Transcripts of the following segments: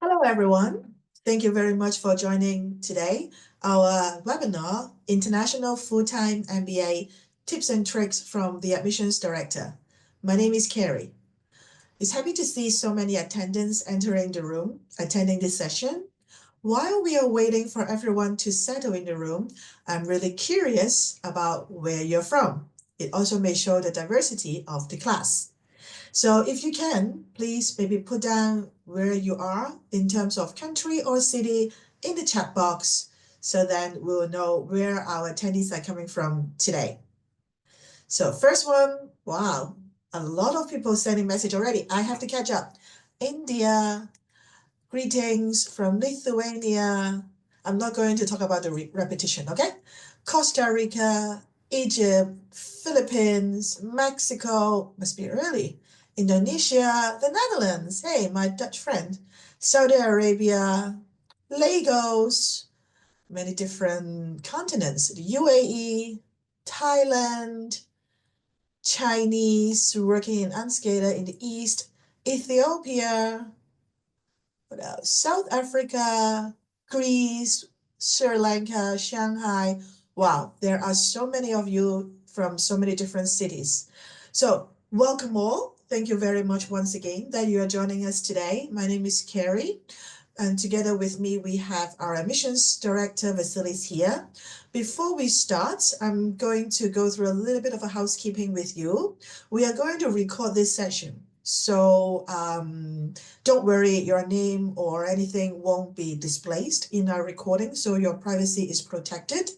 Hello, everyone. Thank you very much for joining today, our webinar, International Full-Time MBA Tips and Tricks from the Admissions Director. My name is Carrie. It's happy to see so many attendants entering the room, attending this session. While we are waiting for everyone to settle in the room, I'm really curious about where you're from. It also may show the diversity of the class. So if you can, please maybe put down where you are in terms of country or city in the chat box so then we'll know where our attendees are coming from today. So first one, wow, a lot of people sending message already. I have to catch up. India, greetings from Lithuania. I'm not going to talk about the repetition, okay? Costa Rica, Egypt, Philippines, Mexico, must be early. Indonesia, the Netherlands, hey, my Dutch friend, Saudi Arabia, Lagos, many different continents, the UAE, Thailand, Chinese working in Unskater in the East, Ethiopia, what else? South Africa, Greece, Sri Lanka, Shanghai. Wow, there are so many of you from so many different cities. So welcome all. Thank you very much once again that you are joining us today. My name is Carrie, and together with me, we have our admissions director, Vasileios here. Before we start, I'm going to go through a little bit of a housekeeping with you. We are going to record this session. So don't worry, your name or anything won't be displaced in our recording, so your privacy is protected.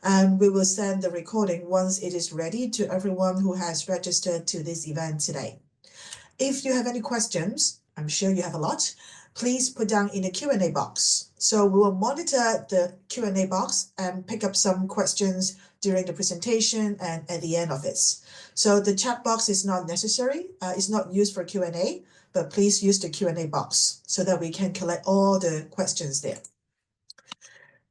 And we will send the recording once it is ready to everyone who has registered to this event today. If you have any questions, I'm sure you have a lot, please put down in the Q&A box. So we will monitor the Q&A box and pick up some questions during the presentation and at the end of it. So the chat box is not necessary. It's not used for Q&A, but please use the Q&A box so that we can collect all the questions there.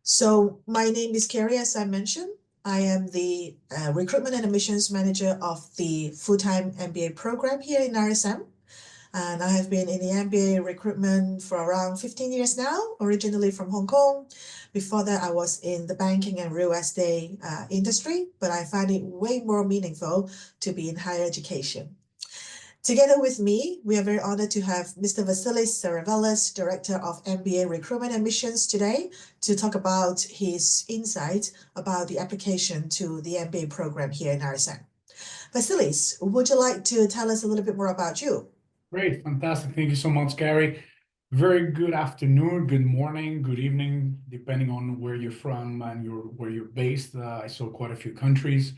So my name is Carrie, as I mentioned. I am the Recruitment and Admissions Manager of the full-time MBA program here in RSM. And I have been in the MBA recruitment for around 15 years now, originally from Hong Kong. Before that, I was in the banking and real estate industry, but I find it way more meaningful to be in higher education. Together with me, we are very honored to have Mr. Vasileios Zaravellas, Director of MBA Recruitment Admissions today, to talk about his insights about the application to the MBA program here in RSM. Vasileios, would you like to tell us a little bit more about you? Great, fantastic. Thank you so much, Gary. Very good afternoon, good morning, good evening, depending on where you're from and where you're based. I saw quite a few countries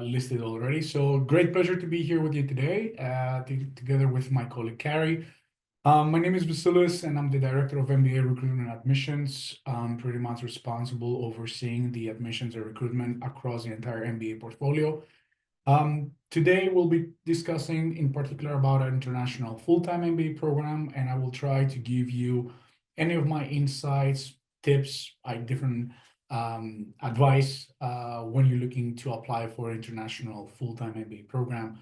listed already. So great pleasure to be here with you today, together with my colleague, Carrie. My name is Vasileios, and I'm the Director of MBA Recruitment Admissions. I'm pretty much responsible overseeing the admissions and recruitment across the entire MBA portfolio. Today, we'll be discussing in particular about an international full-time MBA program, and I will try to give you any of my insights, tips, different advice when you're looking to apply for an international full-time MBA program.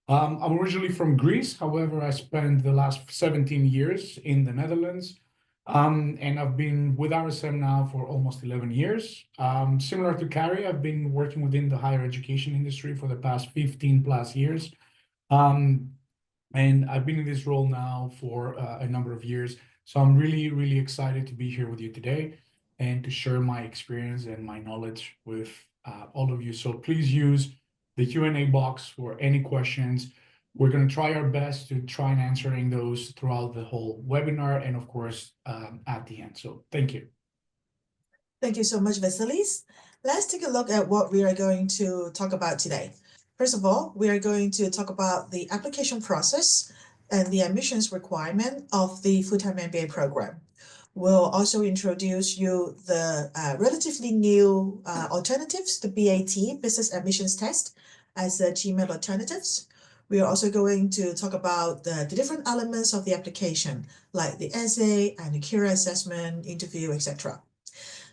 I'm originally from Greece. However, I spent the last 17 years in the Netherlands. And I've been with RSM now for almost 11 years. Similar to Carrie, I've been working within the higher education industry for the past 15 plus years. And I've been in this role now for a number of years. So I'm really, really excited to be here with you today and to share my experience and my knowledge with all of you. So please use the Q&A box for any questions. We're going to try our best to try and answering those throughout the whole webinar and, of course, at the end. So thank you. Thank you so much, Vasileios. Let's take a look at what we are going to talk about today. First of all, we are going to talk about the application process and the admissions requirement of the full-time MBA program. We'll also introduce you the relatively new alternatives, the BAT, Business Admissions Test, as a GMAT alternatives. We are also going to talk about the different elements of the application, like the essay and the career assessment, interview, etc.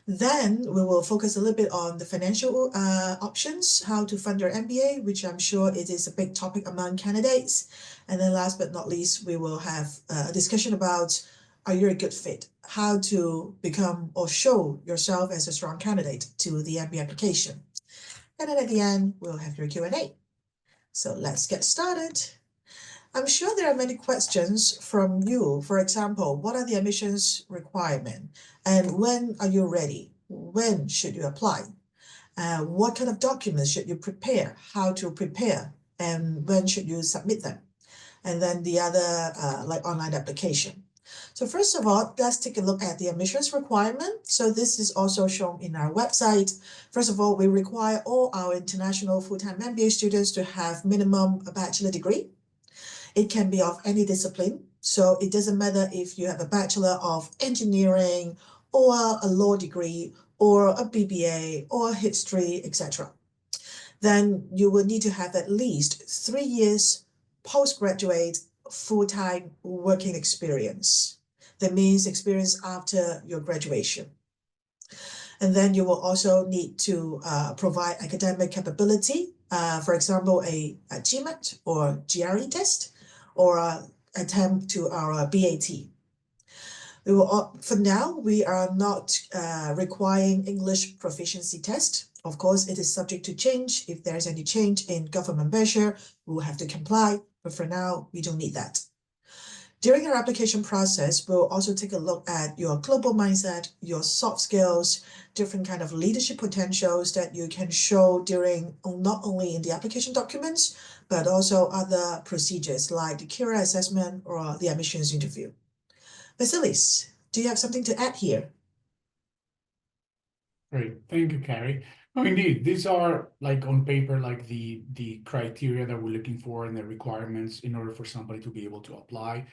Then we will focus a little bit on the financial options, how to fund your MBA, which I'm sure it is a big topic among candidates. And then last but not least, we will have a discussion about are you a good fit? How to become or show yourself as a strong candidate to the MBA application. And then at the end, we'll have your Q&A. So let's get started. I'm sure there are many questions from you. For example, what are the admissions requirements? And when are you ready? When should you apply? What kind of documents should you prepare? How to prepare? And when should you submit them? And then the other like online application. So first of all, let's take a look at the admissions requirement. So this is also shown in our website. First of all, we require all our international full-time MBA students to have minimum a bachelor degree. It can be of any discipline. So it doesn't matter if you have a Bachelor of Engineering or a law degree or a BBA or history, etc. Then you will need to have at least 3 years postgraduate full-time working experience. That means experience after your graduation. And then you will also need to provide academic capability, for example, a GMAT or GRE test, or attempt to our BAT. We will, for now, we are not requiring English proficiency test. Of course, it is subject to change. If there's any change in government measure, we will have to comply. But for now, we don't need that. During our application process, we'll also take a look at your global mindset, your soft skills, different kind of leadership potentials that you can show during not only in the application documents, but also other procedures like the career assessment or the admissions interview. Vasileios, do you have something to add here? Great, thank you, Carrie. No, indeed, these are like on paper, like the criteria that we're looking for and the requirements in order for somebody to be able to apply.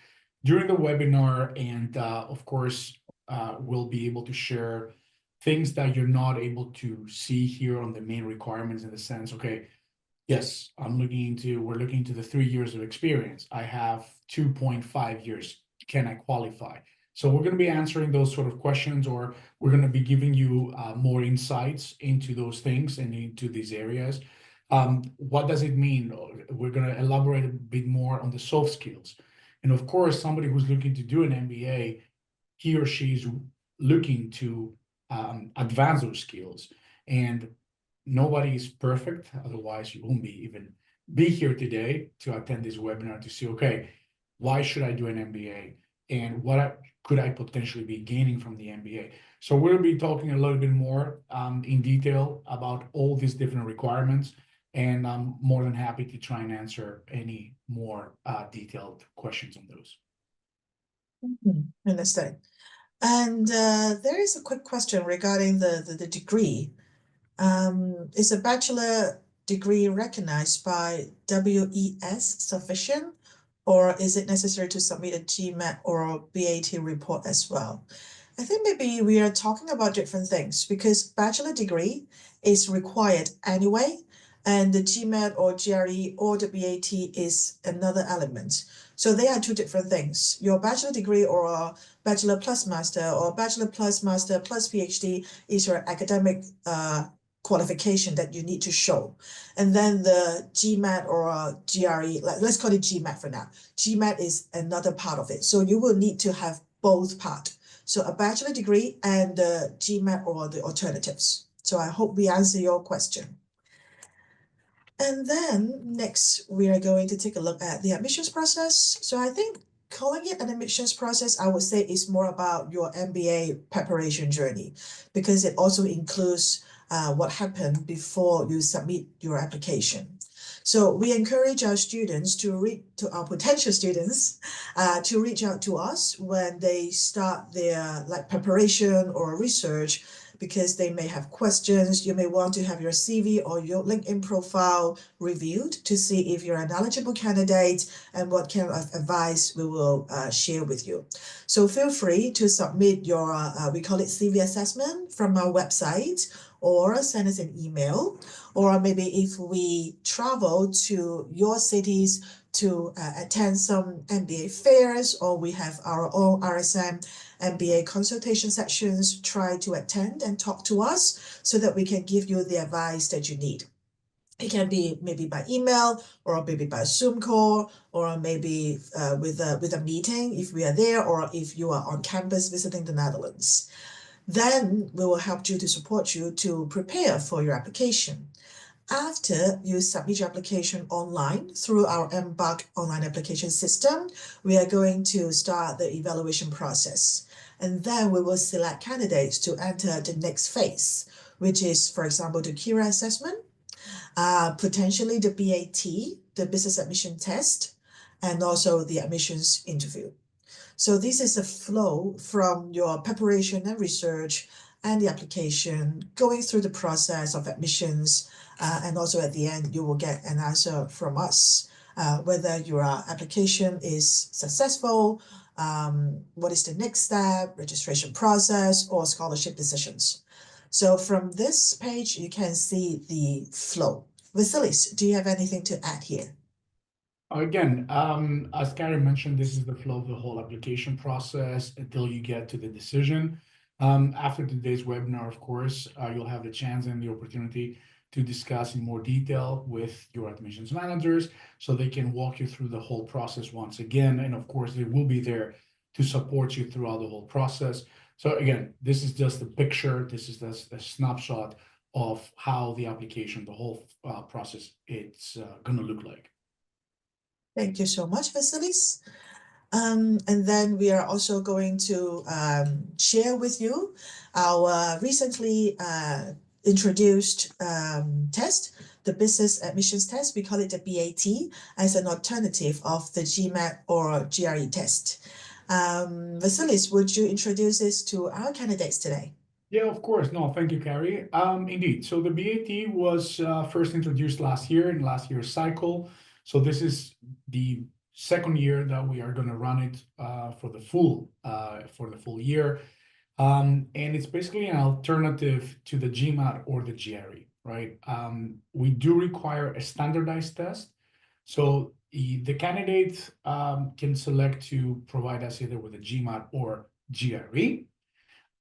During the webinar, and of course, we'll be able to share things that you're not able to see here on the main requirements in the sense, okay, yes, we're looking into the 3 years of experience. I have 2.5 years. Can I qualify? So we're going to be answering those sort of questions, or we're going to be giving you more insights into those things and into these areas. What does it mean? We're going to elaborate a bit more on the soft skills. And of course, somebody who's looking to do an MBA, he or she is looking to advance those skills. And nobody is perfect, otherwise you won't even be here today to attend this webinar to see, okay, why should I do an MBA? And what could I potentially be gaining from the MBA? So we'll be talking a little bit more in detail about all these different requirements, and I'm more than happy to try and answer any more detailed questions on those. Understand. And there is a quick question regarding the degree. Is a bachelor degree recognized by WES sufficient, or is it necessary to submit a GMAT or a BAT report as well? I think maybe we are talking about different things, because bachelor degree is required anyway, and the GMAT or GRE or the BAT is another element. So they are two different things. Your bachelor degree or a bachelor plus master or bachelor plus master plus PhD is your academic qualification that you need to show. And then the GMAT or GRE, let's call it GMAT for now. GMAT is another part of it. So you will need to have both parts. So a bachelor degree and the GMAT or the alternatives. So I hope we answer your question. And then next, we are going to take a look at the admissions process. So I think calling it an admissions process, I would say, is more about your MBA preparation journey, because it also includes what happened before you submit your application. So we encourage our students our potential students to reach out to us when they start their preparation or research, because they may have questions. You may want to have your CV or your LinkedIn profile reviewed to see if you're an eligible candidate and what kind of advice we will share with you. So feel free to submit your, we call it CV assessment, from our website, or send us an email, or maybe if we travel to your cities to attend some MBA fairs, or we have our own RSM MBA consultation sessions, try to attend and talk to us so that we can give you the advice that you need. It can be maybe by email or maybe by Zoom call or maybe with a meeting if we are there or if you are on campus visiting the Netherlands. Then we will help you to support you to prepare for your application. After you submit your application online through our Embark online application system, we are going to start the evaluation process. And then we will select candidates to enter the next phase, which is, for example, the Kira assessment, potentially the BAT, the business admission test, and also the admissions interview. So this is a flow from your preparation and research and the application, going through the process of admissions, and also at the end, you will get an answer from us, whether your application is successful, what is the next step, registration process, or scholarship decisions. So from this page, you can see the flow. Vasilis, do you have anything to add here? Again, as Gary mentioned, this is the flow of the whole application process until you get to the decision. After today's webinar, of course, you'll have the chance and the opportunity to discuss in more detail with your admissions managers so they can walk you through the whole process once again. And of course, they will be there to support you throughout the whole process. So again, this is just a picture. This is just a snapshot of how the application, the whole process, it's going to look like. Thank you so much, Vasilis. And then we are also going to share with you our recently introduced test, the business admissions test. We call it the BAT as an alternative of the GMAT or GRE test. Vasilis, would you introduce this to our candidates today? Yeah, of course. No, thank you, Carrie. Indeed. So the BAT was first introduced last year in last year's cycle. So this is the second year that we are going to run it for the full year. And it's basically an alternative to the GMAT or the GRE, right? We do require a standardized test. So the candidate can select to provide us either with a GMAT or GRE.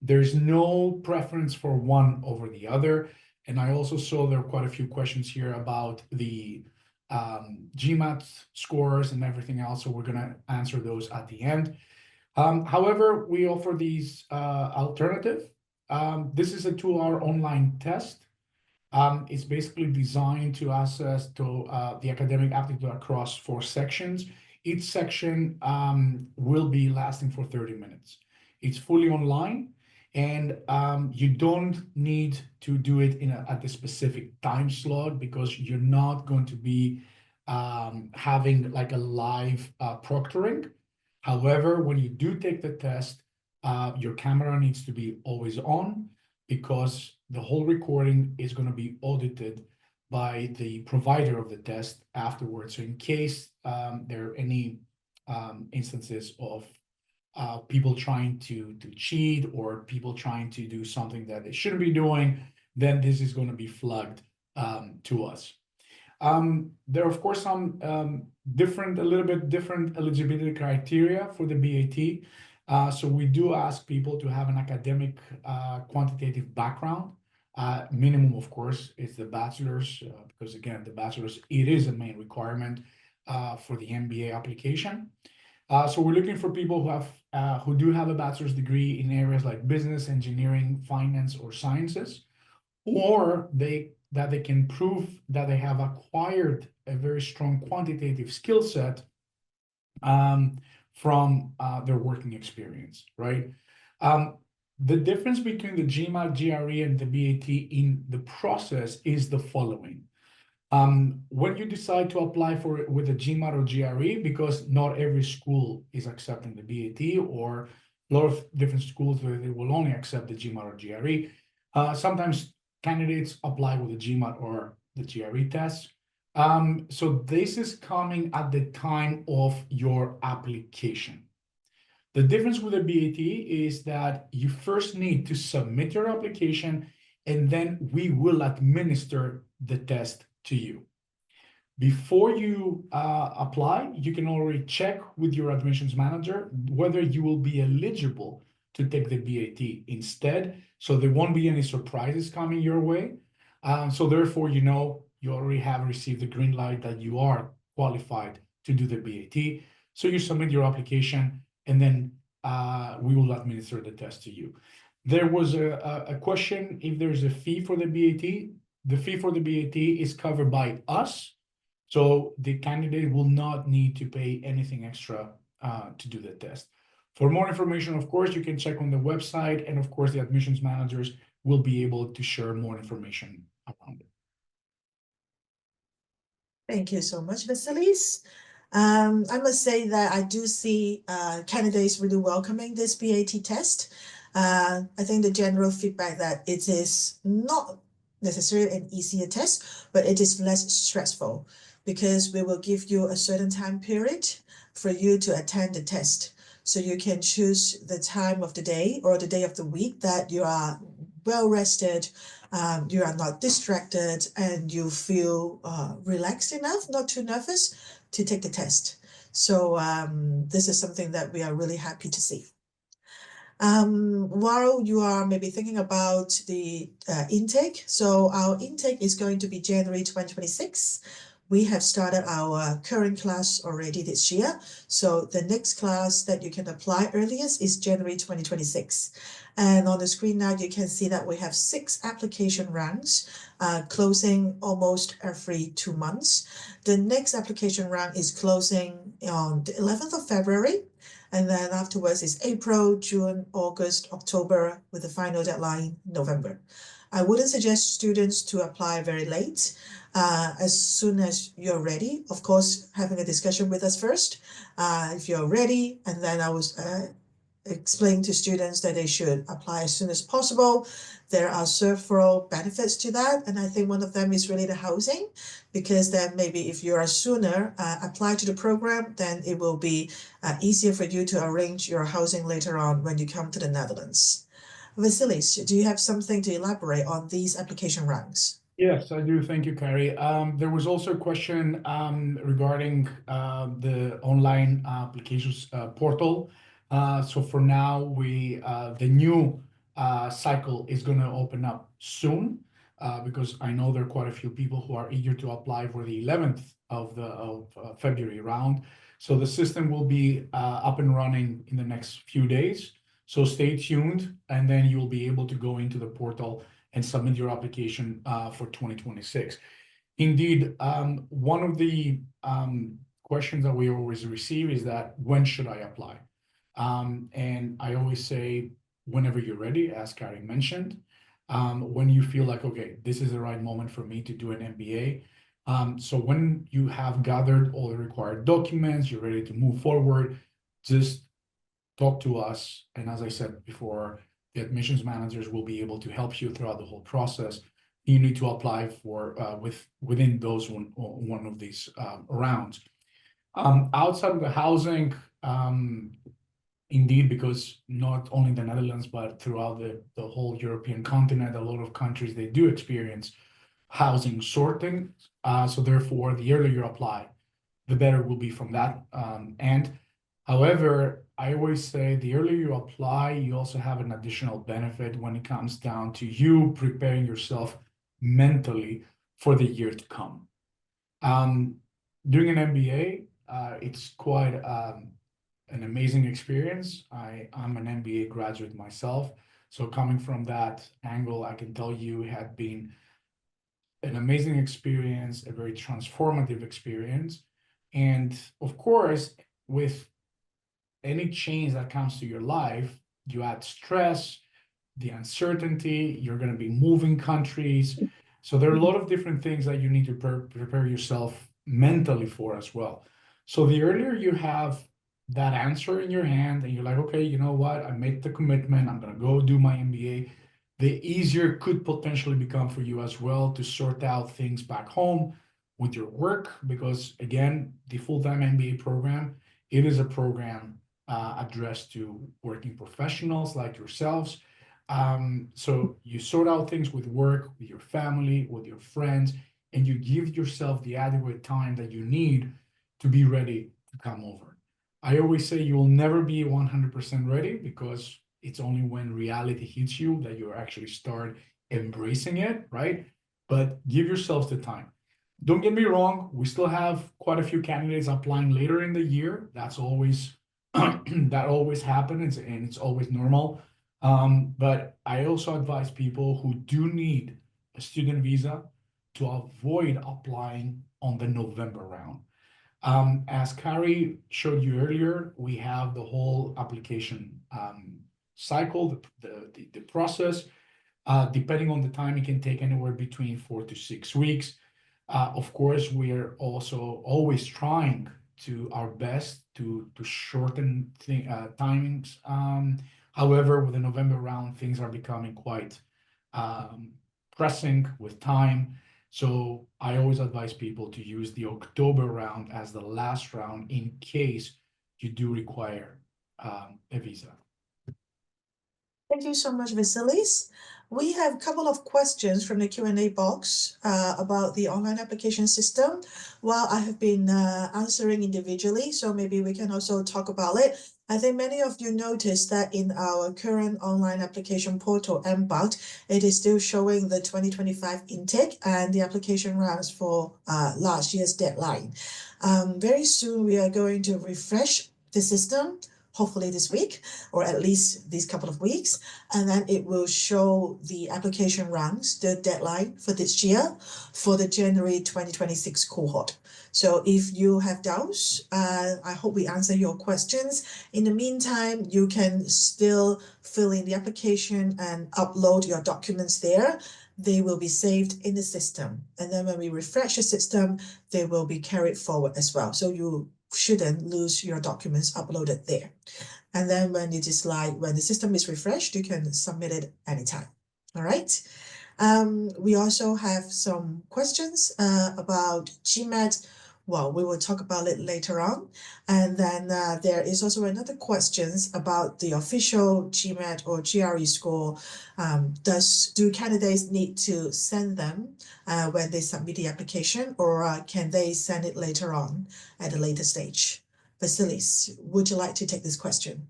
There's no preference for one over the other. And I also saw there are quite a few questions here about the GMAT scores and everything else. So we're going to answer those at the end. However, we offer these alternative. This is a 2-hour online test. It's basically designed to assess the academic aptitude across 4 sections. Each section will be lasting for 30 minutes. It's fully online. And you don't need to do it at the specific time slot because you're not going to be having like a live proctoring. However, when you do take the test, your camera needs to be always on because the whole recording is going to be audited by the provider of the test afterwards. So in case there are any instances of people trying to cheat or people trying to do something that they shouldn't be doing, then this is going to be flagged to us. There are, of course, some a little bit different eligibility criteria for the BAT. So we do ask people to have an academic quantitative background. Minimum, of course, is the bachelor's, because again, the bachelor's, it is a main requirement for the MBA application. So we're looking for people who do have a bachelor's degree in areas like business, engineering, finance, or sciences, or that they can prove that they have acquired a very strong quantitative skill set from their working experience, right? The difference between the GMAT, GRE, and the BAT in the process is the following. When you decide to apply for it with a GMAT or GRE, because not every school is accepting the BAT, or a lot of different schools where they will only accept the GMAT or GRE, sometimes candidates apply with the GMAT or the GRE test. So this is coming at the time of your application. The difference with the BAT is that you first need to submit your application, and then we will administer the test to you. Before you apply, you can already check with your admissions manager whether you will be eligible to take the BAT instead. So there won't be any surprises coming your way. So therefore, you know you already have received the green light that you are qualified to do the BAT. So you submit your application, and then we will administer the test to you. There was a question if there's a fee for the BAT. The fee for the BAT is covered by us, so the candidate will not need to pay anything extra to do the test. For more information, of course, you can check on the website, and of course, the admissions managers will be able to share more information around it. Thank you so much, Vasileios. I must say that I do see candidates really welcoming this BAT test. I think the general feedback that it is not necessarily an easier test, but it is less stressful because we will give you a certain time period for you to attend the test. So you can choose the time of the day or the day of the week that you are well rested, you are not distracted, and you feel relaxed enough, not too nervous to take the test. So this is something that we are really happy to see. While you are maybe thinking about the intake, so our intake is going to be January 2026. We have started our current class already this year. So the next class that you can apply earliest is January 2026. And on the screen now, you can see that we have 6 application rounds, closing almost every 2 months. The next application round is closing on the 11th of February. And then afterwards is April, June, August, October, with the final deadline November. I wouldn't suggest students to apply very late. As soon as you're ready, of course, having a discussion with us first, if you're ready, and then I was explain to students that they should apply as soon as possible. There are several benefits to that, and I think one of them is really the housing, because then maybe if you are sooner apply to the program, then it will be easier for you to arrange your housing later on when you come to the Netherlands. Vasileios, do you have something to elaborate on these application rounds? Yes, I do. Thank you, Carrie. There was also a question regarding the online applications portal. So for now, the new cycle is going to open up soon because I know there are quite a few people who are eager to apply for the 11th of February round. So the system will be up and running in the next few days. So stay tuned, and then you'll be able to go into the portal and submit your application for 2026. Indeed, one of the questions that we always receive is that when should I apply? And I always say whenever you're ready, as Carrie mentioned, when you feel like, okay, this is the right moment for me to do an MBA. So when you have gathered all the required documents, you're ready to move forward, just talk to us. And as I said before, the admissions managers will be able to help you throughout the whole process. You need to apply for within those one of these rounds. Outside of the housing, indeed, because not only the Netherlands, but throughout the whole European continent, a lot of countries, they do experience housing sorting. So therefore, the earlier you apply, the better it will be from that end. However, I always say the earlier you apply, you also have an additional benefit when it comes down to you preparing yourself mentally for the year to come. Doing an MBA, it's quite an amazing experience. I'm an MBA graduate myself, so coming from that angle, I can tell you it had been an amazing experience, a very transformative experience. And of course, with any change that comes to your life, you add stress, the uncertainty, you're going to be moving countries. So there are a lot of different things that you need to prepare yourself mentally for as well. So the earlier you have that answer in your hand and you're like, okay, you know what, I made the commitment, I'm going to go do my MBA, the easier could potentially become for you as well to sort out things back home with your work. Because again, the full-time MBA program, it is a program addressed to working professionals like yourselves. So you sort out things with work, with your family, with your friends, and you give yourself the adequate time that you need to be ready to come over. I always say you will never be 100% ready, because it's only when reality hits you that you actually start embracing it, right? But give yourselves the time. Don't get me wrong, we still have quite a few candidates applying later in the year. That's always that always happens and it's always normal. But I also advise people who do need a student visa to avoid applying on the November round. As Kari showed you earlier, we have the whole application cycle, the process. Depending on the time, it can take anywhere between 4 to 6 weeks. Of course, we are also always trying to our best to shorten timings. However, with the November round, things are becoming quite pressing with time. So I always advise people to use the October round as the last round in case you do require a visa. Thank you so much, Vasileios. We have a couple of questions from the Q&A box about the online application system. While I have been answering individually, so maybe we can also talk about it. I think many of you noticed that in our current online application portal, MBA, it is still showing the 2025 intake and the application rounds for last year's deadline. Very soon, we are going to refresh the system, hopefully this week, or at least these couple of weeks, and then it will show the application rounds, the deadline for this year, for the January 2026 cohort. So if you have doubts, I hope we answer your questions. In the meantime, you can still fill in the application and upload your documents there. They will be saved in the system. And then when we refresh the system, they will be carried forward as well. So you shouldn't lose your documents uploaded there. And then when it is like, when the system is refreshed, you can submit it anytime. All right. We also have some questions about GMAT. Well, we will talk about it later on. And then there is also another questions about the official GMAT or GRE score. Do candidates need to send them when they submit the application, or can they send it later on at a later stage? Vasileios, would you like to take this question?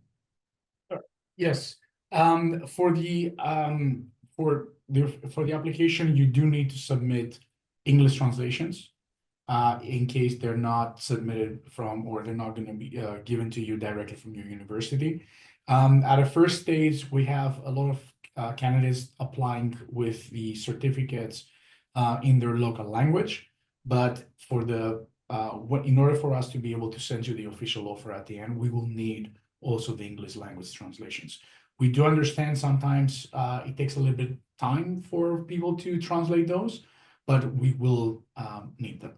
Yes. For the application, you do need to submit English translations in case they're not submitted from, or they're not going to be given to you directly from your university. At a first stage, we have a lot of candidates applying with the certificates in their local language, but in order for us to be able to send you the official offer at the end, we will need also the English language translations. We do understand sometimes it takes a little bit time for people to translate those, but we will need them.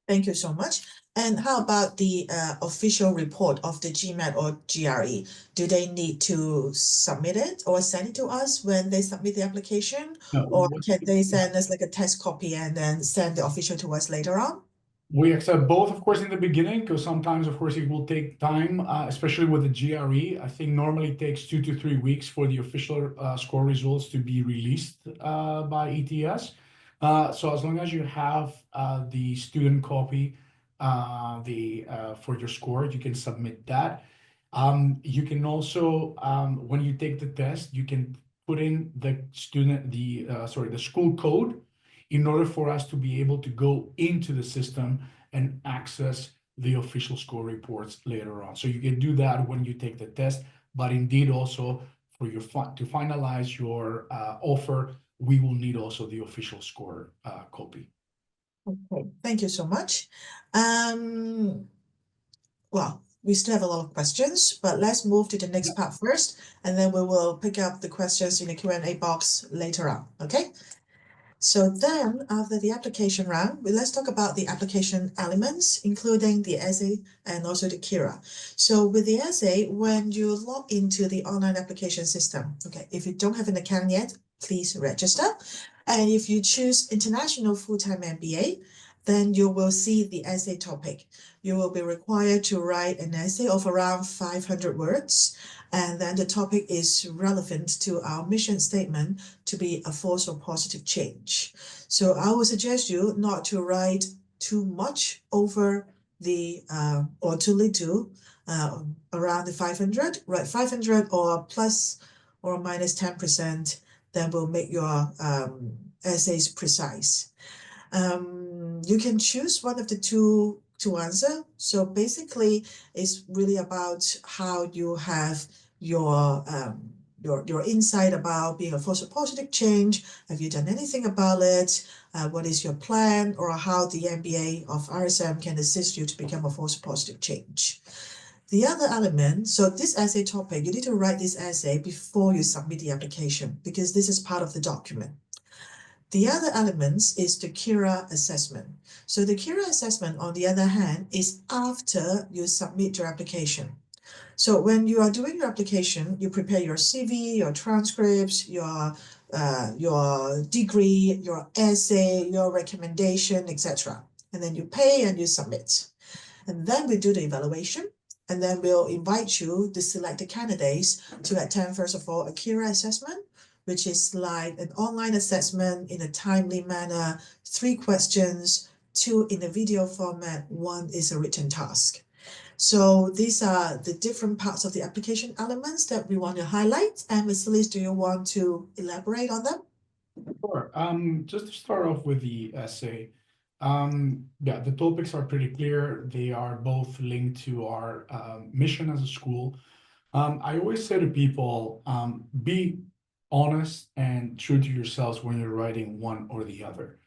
Thank you so much. And how about the official report of the GMAT or GRE? Do they need to submit it or send it to us when they submit the application? No, Or can they send us like a test copy and then send the official to us later on? We accept both, of course, in the beginning, because sometimes, of course, it will take time, especially with the GRE. I think normally it takes 2 to 3 weeks for the official score results to be released by ETS. So as long as you have the student copy for your score, you can submit that. You can also, when you take the test, you can put in the school code in order for us to be able to go into the system and access the official score reports later on. So you can do that when you take the test, but indeed also for to finalize your offer, we will need also the official score copy. Okay, thank you so much. Well, we still have a lot of questions, but let's move to the next part first, and then we will pick up the questions in the Q&A box later on, okay? So then after the application round, let's talk about the application elements, including the essay and also the Kira. So with the essay, when you log into the online application system, okay, if you don't have an account yet, please register. And if you choose International Full-Time MBA, then you will see the essay topic. You will be required to write an essay of around 500 words. And then the topic is relevant to our mission statement to be a force for positive change. So I would suggest you not to write too much over the, or too little around the 500, right? 500 or plus or minus 10%, that will make your essays precise. You can choose one of the two to answer. So basically, it's really about how you have your insight about being a force of positive change. Have you done anything about it? What is your plan, or how the MBA of RSM can assist you to become a force of positive change? The other element, so this essay topic, you need to write this essay before you submit the application, because this is part of the document. The other elements is the Kira assessment. So the Kira assessment, on the other hand, is after you submit your application. So when you are doing your application, you prepare your CV, your transcripts, your degree, your essay, your recommendation, etc. And then you pay and you submit. And then we do the evaluation, and then we'll invite you to select the candidates to attend, first of all, a Kira assessment, which is like an online assessment in a timely manner, 3 questions, 2 in a video format, 1 is a written task. So these are the different parts of the application elements that we want to highlight. And Vasileios, do you want to elaborate on them? Sure. Just to start off with the essay, yeah, the topics are pretty clear. They are both linked to our mission as a school. I always say to people, be honest and true to yourselves when you're writing one or the other.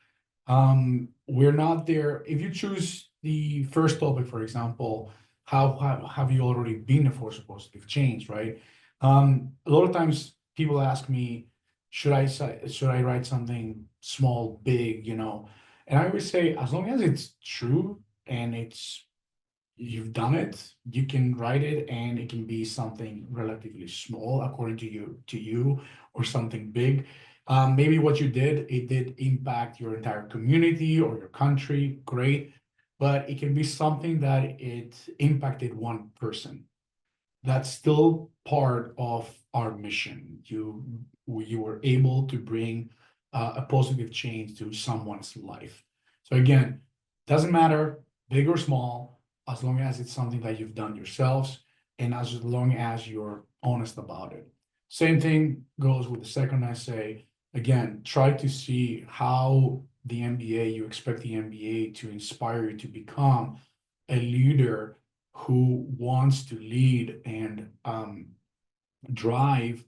We're not there. If you choose the first topic, for example, how have you already been a force of positive change, right? A lot of times people ask me, should I write something small, big, And I always say, as long as it's true and you've done it, you can write it, and it can be something relatively small according to you, or something big. Maybe what you did, it did impact your entire community or your country, great, but it can be something that it impacted one person. That's still part of our mission. You were able to bring a positive change to someone's life. So again, doesn't matter, big or small, as long as it's something that you've done yourselves, and as long as you're honest about it. Same thing goes with the second essay. Again, try to see how the MBA, you expect the MBA to inspire you to become a leader who wants to lead and drive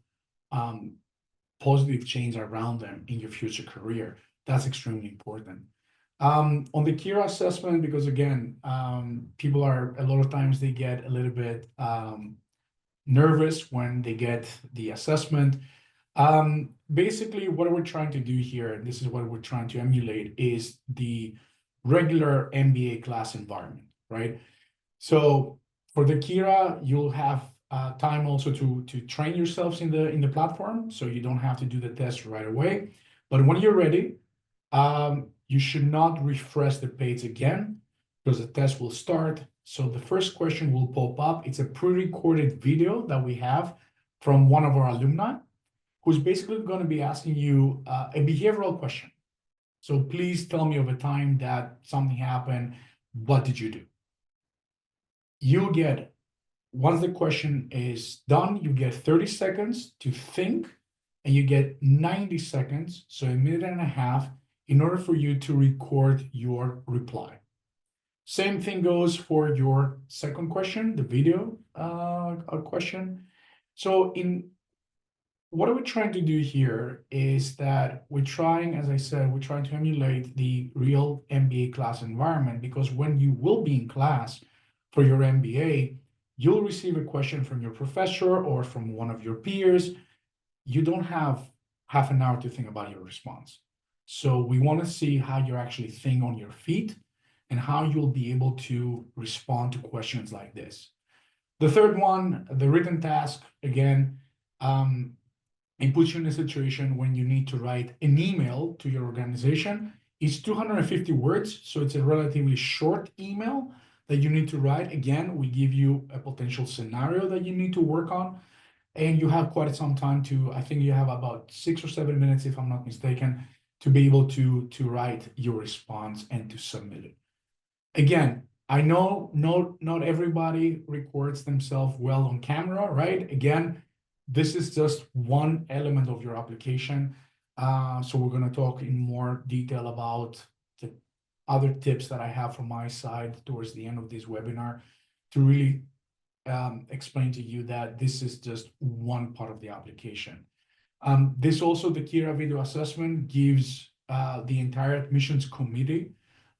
positive change around them in your future career. That's extremely important. On the Kira assessment, because again, people are, a lot of times they get a little bit nervous when they get the assessment. Basically, what we're trying to do here, and this is what we're trying to emulate, is the regular MBA class environment, right? So for the Kira, you'll have time also to train yourselves in the platform, so you don't have to do the test right away. But when you're ready, you should not refresh the page again, because the test will start. So the first question will pop up. It's a pre-recorded video that we have from one of our alumni, who's basically going to be asking you a behavioral question. So please tell me of a time that something happened. What did you do? You'll get, once the question is done, you get 30 seconds to think, and you get 90 seconds, so a minute and a half, in order for you to record your reply. Same thing goes for your second question, the video question. So what we're trying to do here is that we're trying, as I said, we're trying to emulate the real MBA class environment, because when you will be in class for your MBA, you'll receive a question from your professor or from one of your peers. You don't have half an hour to think about your response. So we want to see how you actually think on your feet and how you'll be able to respond to questions like this. The third one, the written task, again, it puts you in a situation when you need to write an email to your organization. It's 250 words, so it's a relatively short email that you need to write. Again, we give you a potential scenario that you need to work on, and you have quite some time to, I think you have about 6 or 7 minutes, if I'm not mistaken, to be able to write your response and to submit it. Again, I know not everybody records themselves well on camera, right? Again, this is just one element of your application. So we're going to talk in more detail about the other tips that I have from my side towards the end of this webinar to really explain to you that this is just one part of the application. This also, the Kira video assessment gives the entire admissions committee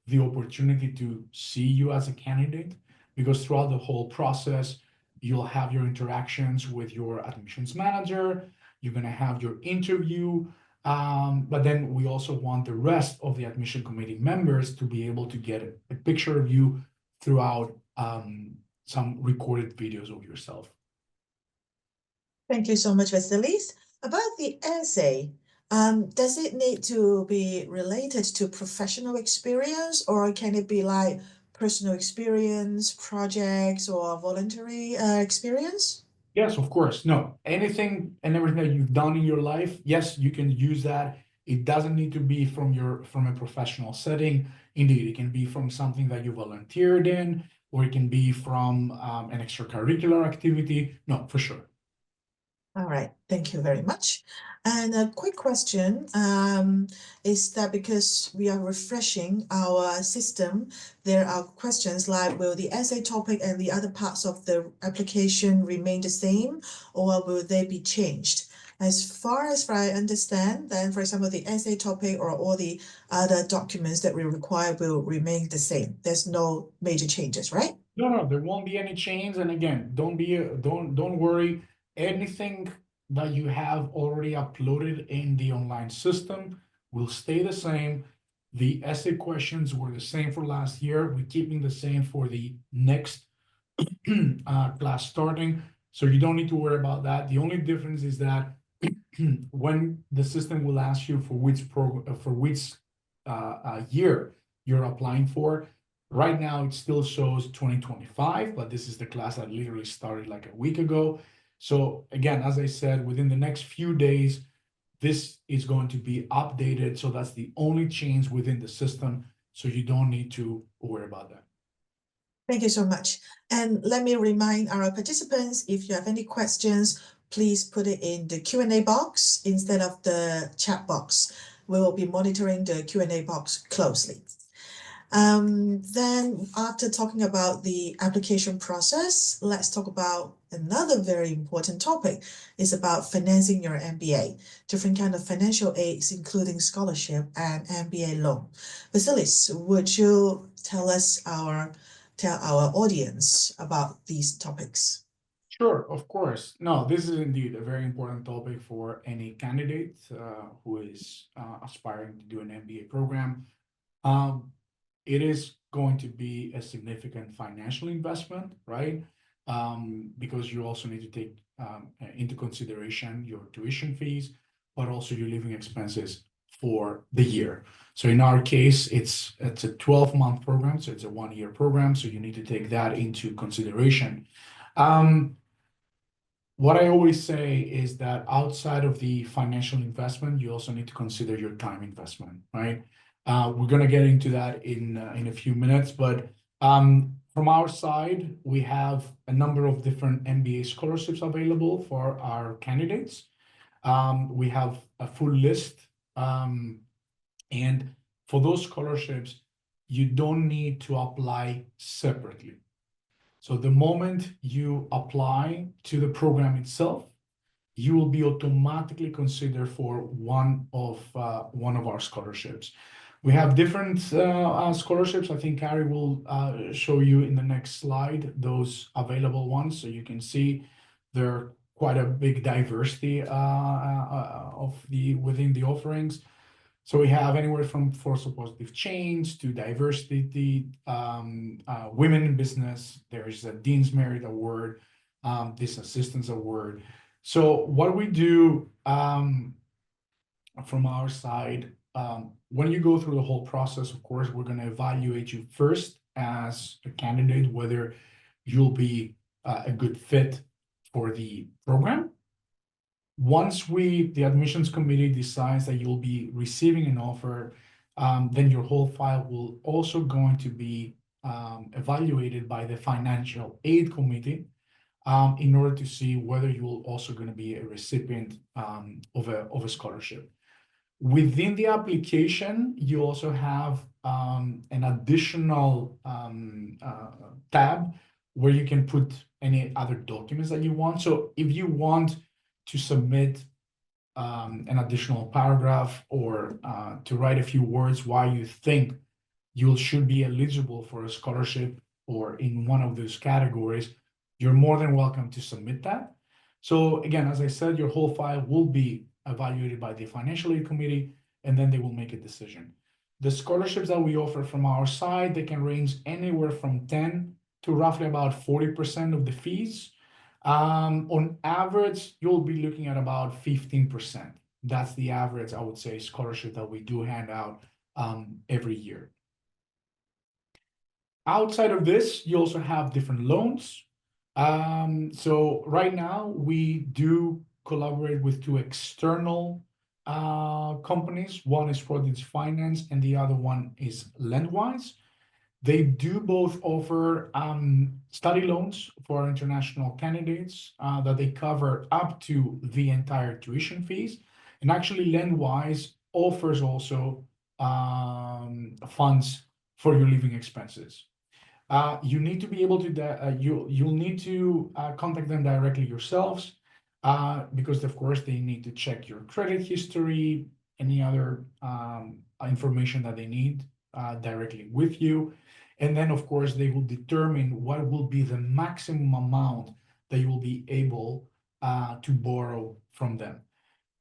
the opportunity to see you as a candidate, because throughout the whole process, you'll have your interactions with your admissions manager, you're going to have your interview, but then we also want the rest of the admission committee members to be able to get a picture of you throughout some recorded videos of yourself. Thank you so much, Vasileios. About the essay, does it need to be related to professional experience, or can it be like personal experience, projects, or voluntary experience? Yes, of course. No, anything and everything that you've done in your life, yes, you can use that. It doesn't need to be from a professional setting. Indeed, it can be from something that you volunteered in, or it can be from an extracurricular activity. No, for sure. All right, thank you very much. And a quick question is that because we are refreshing our system, there are questions like, will the essay topic and the other parts of the application remain the same, or will they be changed? As far as I understand, then, for example, the essay topic or all the other documents that we require will remain the same. There's no major changes, right? No, there won't be any change. And again, don't worry. Anything that you have already uploaded in the online system will stay the same. The essay questions were the same for last year. We're keeping the same for the next class starting. So you don't need to worry about that. The only difference is that when the system will ask you for which year you're applying for. Right now, it still shows 2025, but this is the class that literally started like a week ago. So again, as I said, within the next few days, this is going to be updated. So that's the only change within the system. So you don't need to worry about that. Thank you so much. And let me remind our participants, if you have any questions, please put it in the Q&A box instead of the chat box. We will be monitoring the Q&A box closely. Then after talking about the application process, let's talk about another very important topic. It's about financing your MBA, different kind of financial aids, including scholarship and MBA loan. Vasileios, would you tell our audience about these topics? Sure, of course. No, this is indeed a very important topic for any candidate who is aspiring to do an MBA program. It is going to be a significant financial investment, right? Because you also need to take into consideration your tuition fees, but also your living expenses for the year. So in our case, it's a 12-month program, so it's a 1-year program. So you need to take that into consideration. What I always say is that outside of the financial investment, you also need to consider your time investment, right? We're going to get into that in a few minutes, but from our side, we have a number of different MBA scholarships available for our candidates. We have a full list, and for those scholarships, you don't need to apply separately. So the moment you apply to the program itself, you will be automatically considered for one of our scholarships. We have different scholarships. I think Carrie will show you in the next slide those available ones, so you can see there are quite a big diversity within the offerings. So we have anywhere from force of positive change to diversity, women in business. There's a Dean's Merit Award, this Assistance Award. So what we do from our side, when you go through the whole process, of course, we're going to evaluate you first as a candidate, whether you'll be a good fit for the program. Once the admissions committee decides that you'll be receiving an offer, then your whole file will also going to be evaluated by the financial aid committee in order to see whether you will also going to be a recipient of a scholarship. Within the application, you also have an additional tab where you can put any other documents that you want. So if you want to submit an additional paragraph or to write a few words why you think you should be eligible for a scholarship or in one of those categories, you're more than welcome to submit that. So again, as I said, your whole file will be evaluated by the financial aid committee, and then they will make a decision. The scholarships that we offer from our side, they can range anywhere from 10 to roughly about 40% of the fees. On average, you'll be looking at about 15%. That's the average, I would say, scholarship that we do hand out every year. Outside of this, you also have different loans. So right now, we do collaborate with two external companies. One is Prodigy Finance, and the other one is Lendwise. They do both offer study loans for our international candidates that they cover up to the entire tuition fees. And actually, Lendwise offers also funds for your living expenses. You need to be able to, you'll need to contact them directly yourselves because, of course, they need to check your credit history, any other information that they need directly with you. And then, of course, they will determine what will be the maximum amount that you will be able to borrow from them.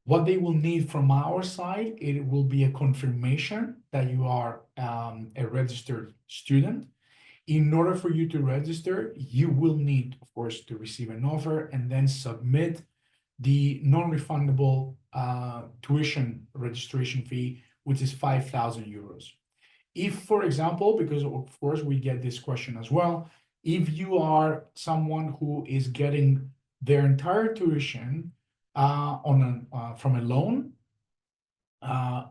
What they will need from our side, it will be a confirmation that you are a registered student. In order for you to register, you will need, of course, to receive an offer and then submit the non-refundable tuition registration fee, which is 5,000 euros. If, for example, because of course we get this question as well, if you are someone who is getting their entire tuition from a loan,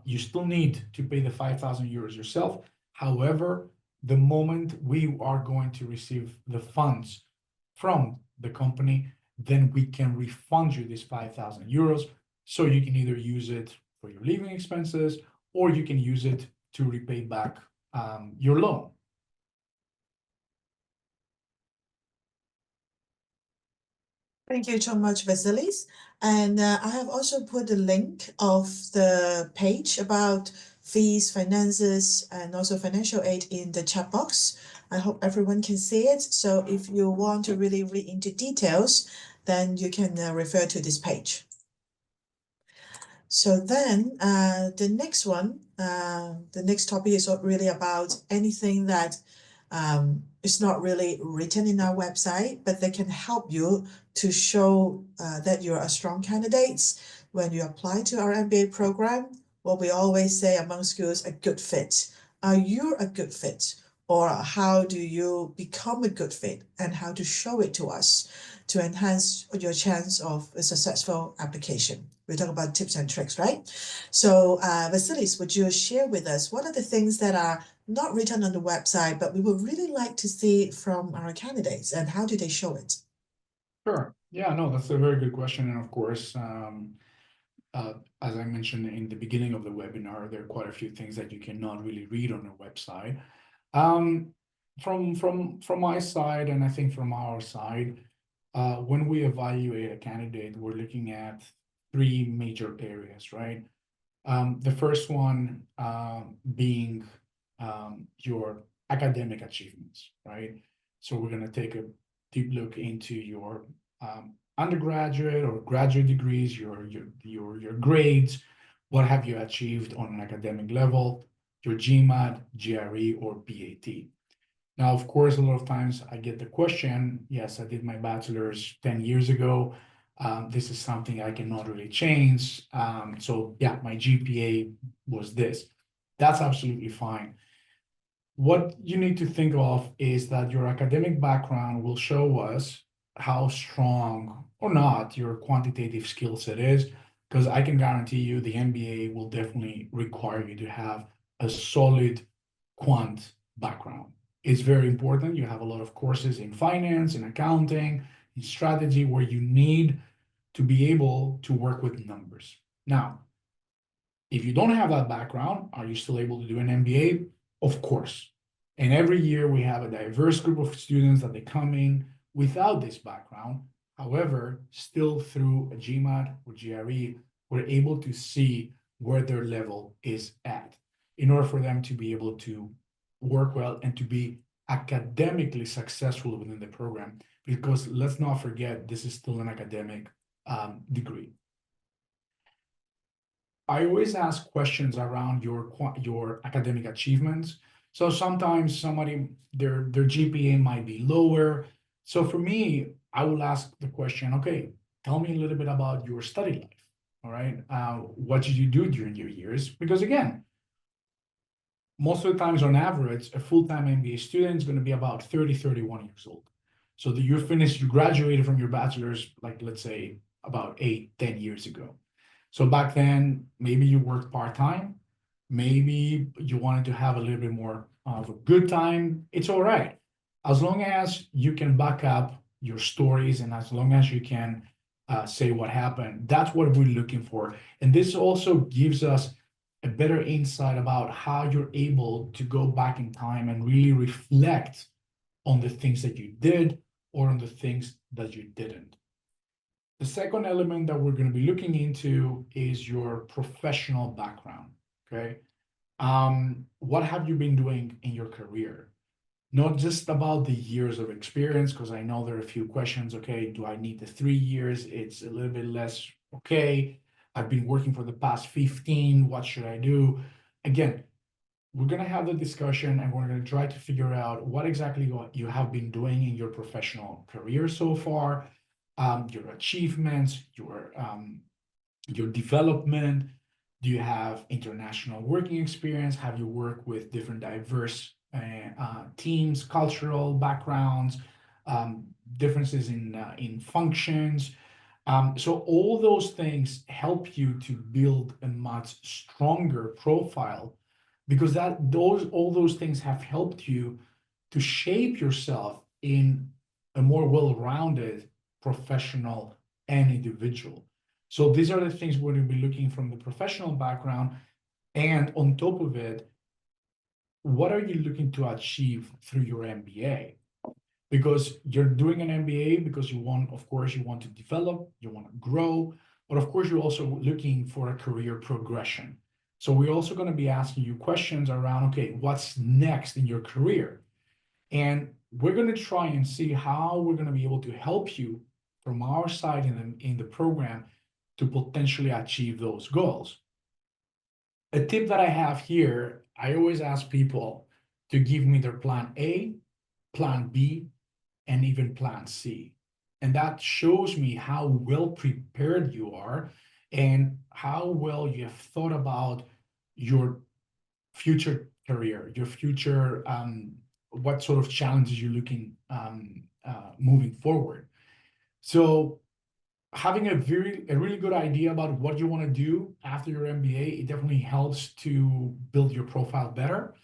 you still need to pay the 5,000 euros yourself. However, the moment we are going to receive the funds from the company, then we can refund you this 5,000 euros. So you can either use it for your living expenses or you can use it to repay back your loan. Thank you so much, Vasileios. And I have also put a link of the page about fees, finances, and also financial aid in the chat box. I hope everyone can see it. So if you want to really read into details, then you can refer to this page. So then the next one, the next topic is really about anything that is not really written in our website, but they can help you to show that you're a strong candidate when you apply to our MBA program. What we always say among schools, a good fit. Are you a good fit? Or how do you become a good fit and how to show it to us to enhance your chance of a successful application? We talk about tips and tricks, right? So Vasileios, would you share with us what are the things that are not written on the website, but we would really like to see from our candidates, and how do they show it? Sure. Yeah, no, that's a very good question. And of course, as I mentioned in the beginning of the webinar, there are quite a few things that you cannot really read on a website. From my side, and I think from our side, when we evaluate a candidate, we're looking at three major areas, right? The first one being your academic achievements, right? So we're going to take a deep look into your undergraduate or graduate degrees, your grades, what have you achieved on an academic level, your GMAT, GRE, or PAT. Now, of course, a lot of times I get the question, yes, I did my bachelor's 10 years ago. This is something I cannot really change. So yeah, my GPA was this. That's absolutely fine. What you need to think of is that your academic background will show us how strong or not your quantitative skill set is, because I can guarantee you the MBA will definitely require you to have a solid quant background. It's very important. You have a lot of courses in finance, in accounting, in strategy, where you need to be able to work with numbers. Now, if you don't have that background, are you still able to do an MBA? Of course. And every year we have a diverse group of students that they come in without this background. However, still through a GMAT or GRE, we're able to see where their level is at in order for them to be able to work well and to be academically successful within the program. Because let's not forget, this is still an academic degree. I always ask questions around your academic achievements. So sometimes somebody their GPA might be lower. So for me, I will ask the question, okay, tell me a little bit about your study life. All right. What did you do during your years? Because again, most of the times on average, a full-time MBA student is going to be about 30, 31 years old. So that you graduated from your bachelor's, like let's say about 8, 10 years ago. So back then, maybe you worked part-time, maybe you wanted to have a little bit more of a good time. It's all right. As long as you can back up your stories and as long as you can say what happened, that's what we're looking for. And this also gives us a better insight about how you're able to go back in time and really reflect on the things that you did or on the things that you didn't. The second element that we're going to be looking into is your professional background. Okay. What have you been doing in your career? Not just about the years of experience, because I know there are a few questions. Okay, do I need the 3 years? It's a little bit less. Okay, I've been working for the past 15. What should I do? Again, we're going to have the discussion and we're going to try to figure out what exactly you have been doing in your professional career so far, your achievements, your development. Do you have international working experience? Have you worked with different diverse teams, cultural backgrounds, differences in functions? So all those things help you to build a much stronger profile because all those things have helped you to shape yourself in a more well-rounded professional and individual. So these are the things we're going to be looking from the professional background. And on top of it, what are you looking to achieve through your MBA? Because you're doing an MBA because you want, of course, you want to develop, you want to grow, but of course, you're also looking for a career progression. So we're also going to be asking you questions around, okay, what's next in your career? And we're going to try and see how we're going to be able to help you from our side in the program to potentially achieve those goals. A tip that I have here, I always ask people to give me their plan A, plan B, and even plan C. And that shows me how well prepared you are and how well you have thought about your future career, your future, what sort of challenges you're looking moving forward. So having a really good idea about what you want to do after your MBA, it definitely helps to build your profile better.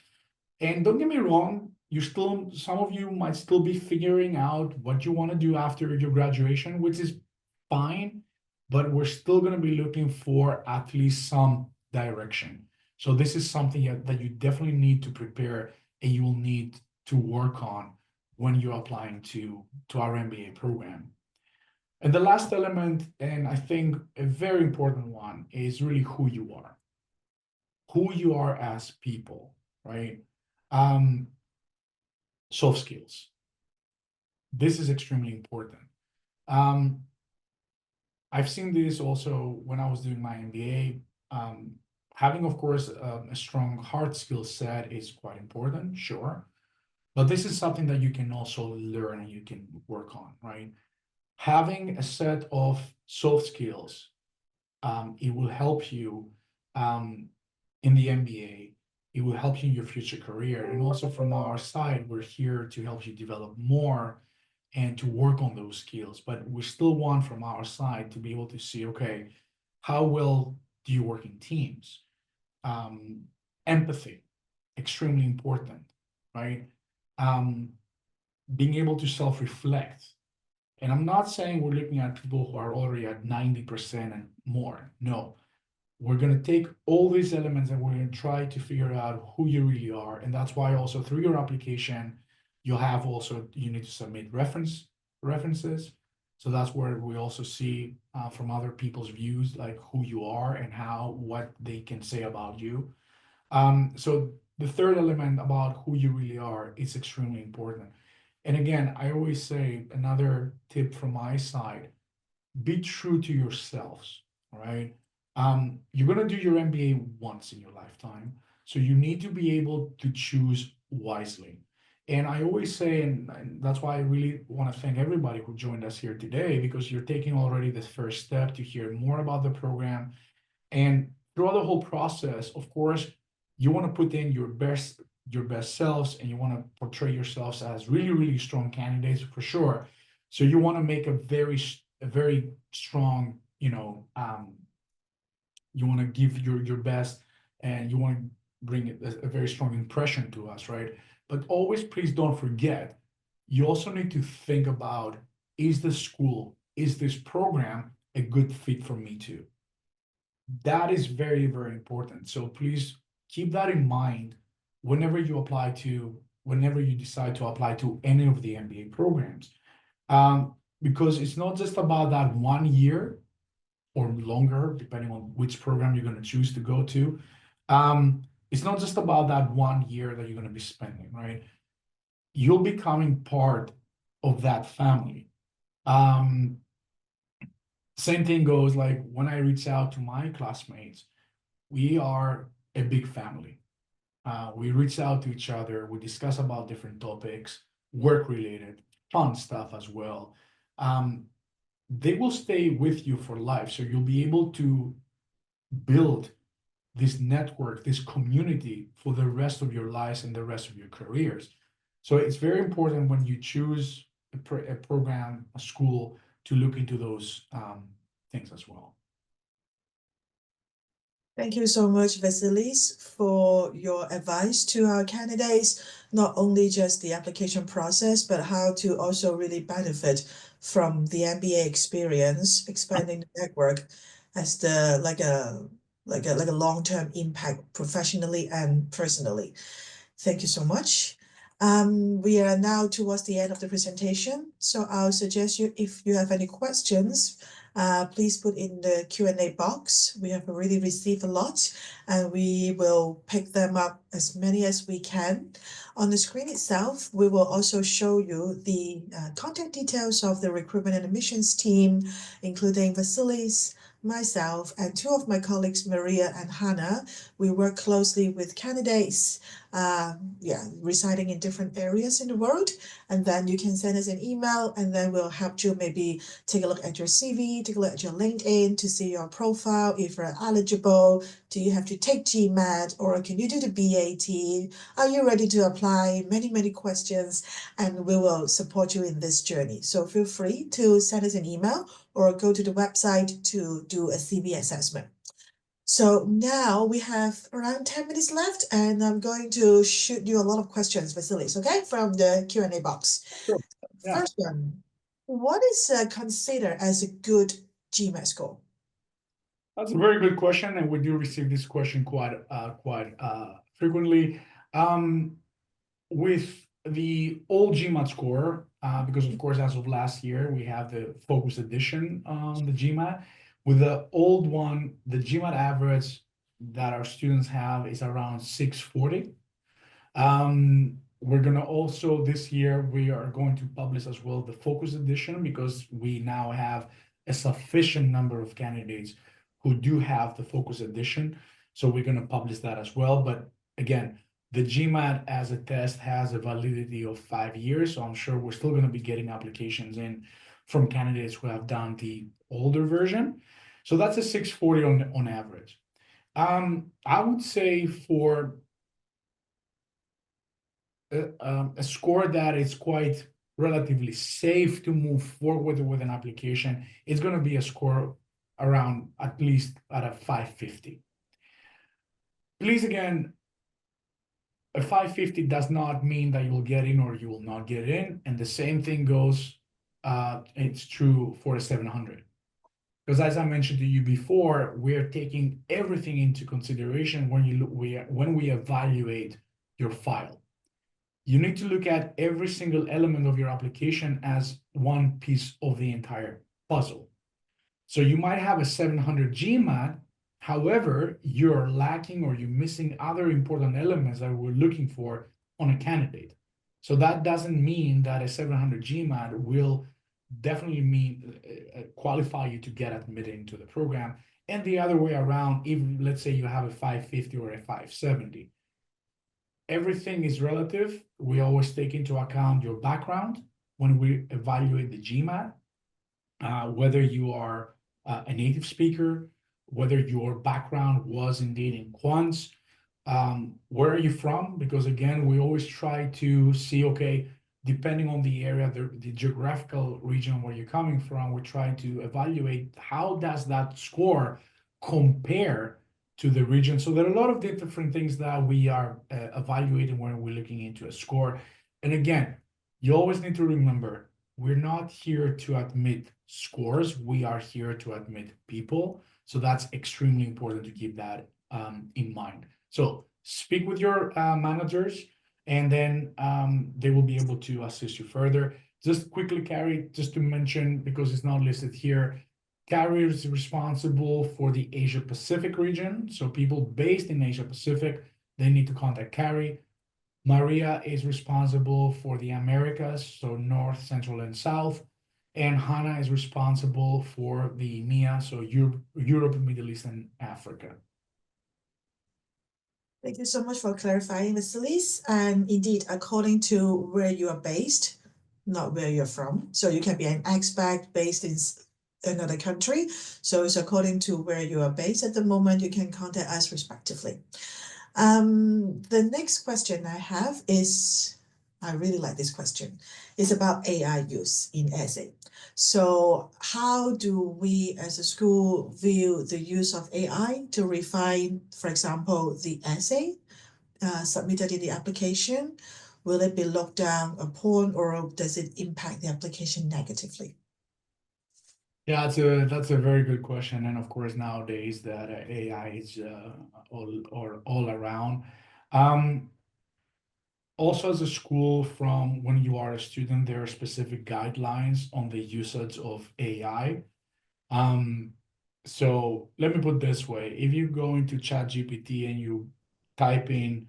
And don't get me wrong, some of you might still be figuring out what you want to do after your graduation, which is fine, but we're still going to be looking for at least some direction. So this is something that you definitely need to prepare and you will need to work on when you're applying to our MBA program. And the last element, and I think a very important one, is really who you are as people, right? Soft skills. This is extremely important. I've seen this also when I was doing my MBA. Having, of course, a strong hard skill set is quite important, sure. But this is something that you can also learn and you can work on, right? Having a set of soft skills, it will help you in the MBA. It will help you in your future career. And also from our side, we're here to help you develop more and to work on those skills. But we still want from our side to be able to see, okay, how well do you work in teams? Empathy, extremely important, right? Being able to self-reflect. And I'm not saying we're looking at people who are already at 90% and more. No, we're going to take all these elements and we're going to try to figure out who you really are. And that's why also through your application, you need to submit references. So that's where we also see from other people's views, like who you are and what they can say about you. So the third element about who you really are is extremely important. And again, I always say another tip from my side, be true to yourselves, all right? You're gonna do your MBA once in your lifetime, so you need to be able to choose wisely. And I always say, and that's why I really want to thank everybody who joined us here today, because you're taking already the first step to hear more about the program. And throughout the whole process, of course, you want to put in your best selves, and you want to portray yourselves as really, really strong candidates for sure. So you want to make a very strong, you want to give your best, and you want to bring a very strong impression to us, right? But always, please don't forget, you also need to think about, is this program a good fit for me too? That is very, very important. So please keep that in mind whenever you decide to apply to any of the MBA programs. Because it's not just about that 1 year or longer, depending on which program you're going to choose to go to. It's not just about that 1 year that you're going to be spending, right? You'll be becoming part of that family. Same thing goes like when I reach out to my classmates, we are a big family. We reach out to each other, we discuss about different topics, work related, fun stuff as well. They will stay with you for life. So you'll be able to build this network, this community for the rest of your lives and the rest of your careers. So it's very important when you choose a program, a school, to look into those things as well. Thank you so much, Vasileios, for your advice to our candidates, not only just the application process, but how to also really benefit from the MBA experience, expanding the network as the like a long-term impact professionally and personally. Thank you so much. We are now towards the end of the presentation, so I'll suggest you, if you have any questions, please put in the Q&A box. We have already received a lot, and we will pick them up as many as we can. On the screen itself, we will also show you the contact details of the recruitment and admissions team, including Vasileios, myself, and two of my colleagues, Maria and Hannah. We work closely with candidates residing in different areas in the world. And then you can send us an email, and then we'll help you maybe take a look at your CV, take a look at your LinkedIn to see your profile, if you're eligible. Do you have to take GMAT, or can you do the BAT? Are you ready to apply? Many, many questions, and we will support you in this journey. So feel free to send us an email or go to the website to do a CV assessment. So now we have around 10 minutes left, and I'm going to shoot you a lot of questions, Vasileios, okay, from the Q&A box. Sure. Yeah. First one, what is considered as a good GMAT score? That's a very good question, and we do receive this question quite frequently. With the old GMAT score, because of course, as of last year, we have the Focus Edition on the GMAT. With the old one, the GMAT average that our students have is around 640. We're gonna also, this year, we are going to publish as well the Focus Edition, because we now have a sufficient number of candidates who do have the Focus Edition. So we're gonna publish that as well. But again, the GMAT as a test has a validity of 5 years. So I'm sure we're still gonna be getting applications in from candidates who have done the older version. So that's a 640 on average. I would say for a score that is quite relatively safe to move forward with an application, it's going to be a score around at least at a 550. Please, again, a 550 does not mean that you will get in or you will not get in. And the same thing goes, it's true for a 700. Because as I mentioned to you before, we're taking everything into consideration when we evaluate your file. You need to look at every single element of your application as one piece of the entire puzzle. So you might have a 700 GMAT, however, you're lacking or you're missing other important elements that we're looking for on a candidate. So that doesn't mean that a 700 GMAT will definitely mean qualify you to get admitted into the program. And the other way around, even let's say you have a 550 or a 570. Everything is relative. We always take into account your background when we evaluate the GMAT, whether you are a native speaker, whether your background was indeed in quants, where are you from? Because again, we always try to see, okay, depending on the area, the geographical region where you're coming from, we try to evaluate how does that score compare to the region. So there are a lot of different things that we are evaluating when we're looking into a score. And again, you always need to remember, we're not here to admit scores. We are here to admit people. So that's extremely important to keep that in mind. So speak with your managers, and then they will be able to assist you further. Just quickly, Carrie, just to mention, because it's not listed here, Carrie is responsible for the Asia Pacific region. So people based in Asia Pacific, they need to contact Carrie. Maria is responsible for the Americas, so North, Central, and South. And Hannah is responsible for the EMEA, so Europe, Middle East, and Africa. Thank you so much for clarifying, Vasileios. And indeed, according to where you are based, not where you're from. So you can be an expat based in another country. So it's according to where you are based at the moment, you can contact us respectively. The next question I have is, I really like this question. It's about AI use in essay. So how do we as a school view the use of AI to refine, for example, the essay submitted in the application? Will it be looked down upon, or does it impact the application negatively? Yeah, that's a very good question, and of course nowadays that AI is all around. Also, as a school, from when you are a student, there are specific guidelines on the usage of AI. So let me put it this way: if you go into ChatGPT and you type in,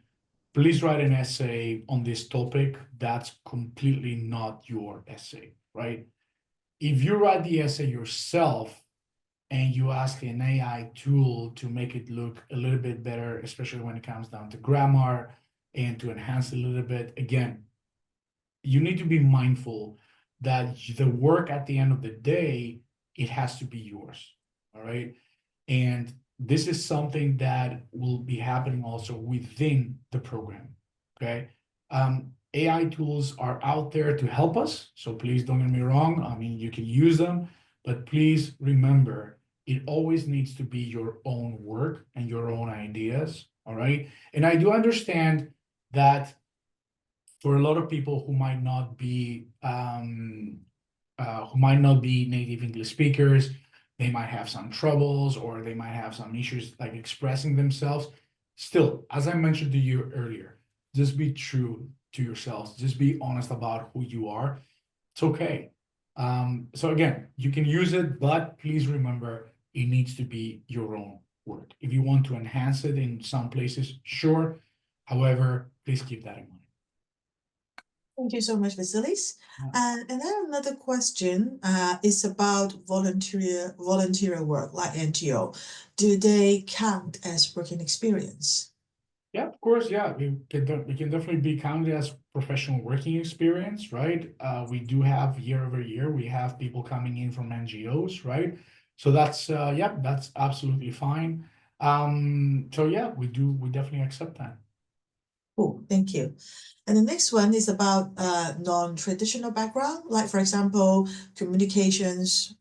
"Please write an essay on this topic," that's completely not your essay, right? If you write the essay yourself and you ask an AI tool to make it look a little bit better, especially when it comes down to grammar and to enhance a little bit, again, you need to be mindful that the work at the end of the day, it has to be yours, all right? And this is something that will be happening also within the program, okay? AI tools are out there to help us, so please don't get me wrong. I mean, you can use them, but please remember, it always needs to be your own work and your own ideas, all right? And I do understand that for a lot of people who might not be native English speakers, they might have some troubles or they might have some issues like expressing themselves. Still, as I mentioned to you earlier, just be true to yourselves. Just be honest about who you are. It's okay. So again, you can use it, but please remember, it needs to be your own work. If you want to enhance it in some places, sure. However, please keep that in mind. Thank you so much, Vasileios. And then another question is about volunteer work, like NGO. Do they count as working experience? Yeah, of course. Yeah, we can definitely be counted as professional working experience, right? We do have year over year, we have people coming in from NGOs, right? So that's yeah, that's absolutely fine. So yeah, we definitely accept that. Cool, thank you. And the next one is about non-traditional background, like for example, communications.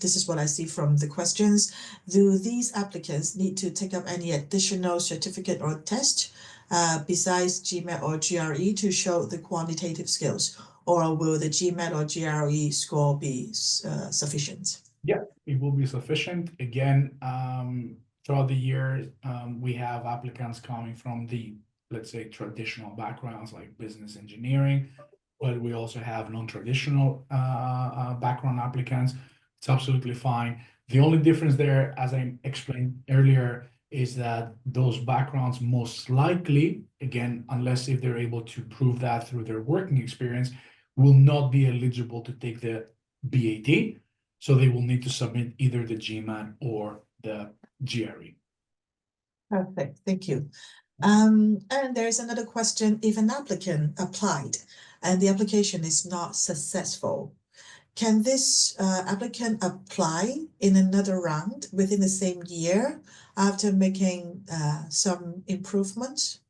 This is what I see from the questions. Do these applicants need to take up any additional certificate or test besides GMAT or GRE to show the quantitative skills, or will the GMAT or GRE score be sufficient? Yeah, it will be sufficient. Again, throughout the year, we have applicants coming from the, let's say, traditional backgrounds like business engineering, but we also have non-traditional background applicants. It's absolutely fine. The only difference there, as I explained earlier, is that those backgrounds most likely, again, unless if they're able to prove that through their working experience, will not be eligible to take the BAT. So they will need to submit either the GMAT or the GRE. Perfect, thank you. And there's another question. If an applicant applied and the application is not successful, can this applicant apply in another round within the same year after making some improvements?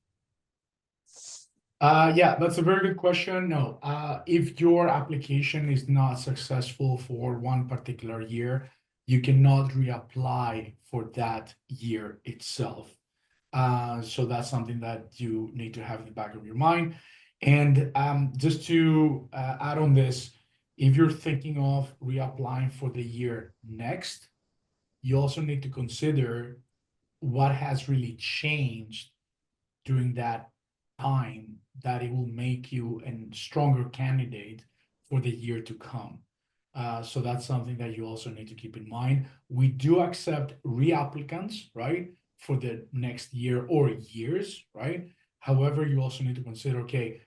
Yeah, that's a very good question. No, if your application is not successful for one particular year, you cannot reapply for that year itself. So that's something that you need to have in the back of your mind. And just to add on this, if you're thinking of reapplying for the year next, you also need to consider what has really changed during that time that it will make you a stronger candidate for the year to come. So that's something that you also need to keep in mind. We do accept reapplicants, right, for the next year or years, right? However, you also need to consider, okay,